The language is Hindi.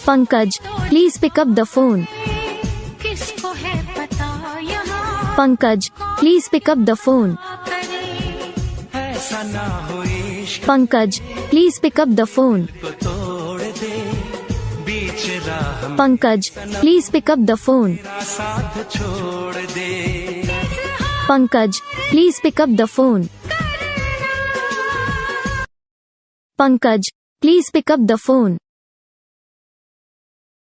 Pankaj, please pick up the phone. किसको है पता यहाँ Pankaj, please pick up the phone. ऐसा ना हो इश्क Pankaj, please pick up the phone. को तोड़ दे बीच राह में Pankaj, please pick up the phone. मेरा साथ छोड़ दे। Pankaj, please pick up the phone. Pankaj, please pick up the phone.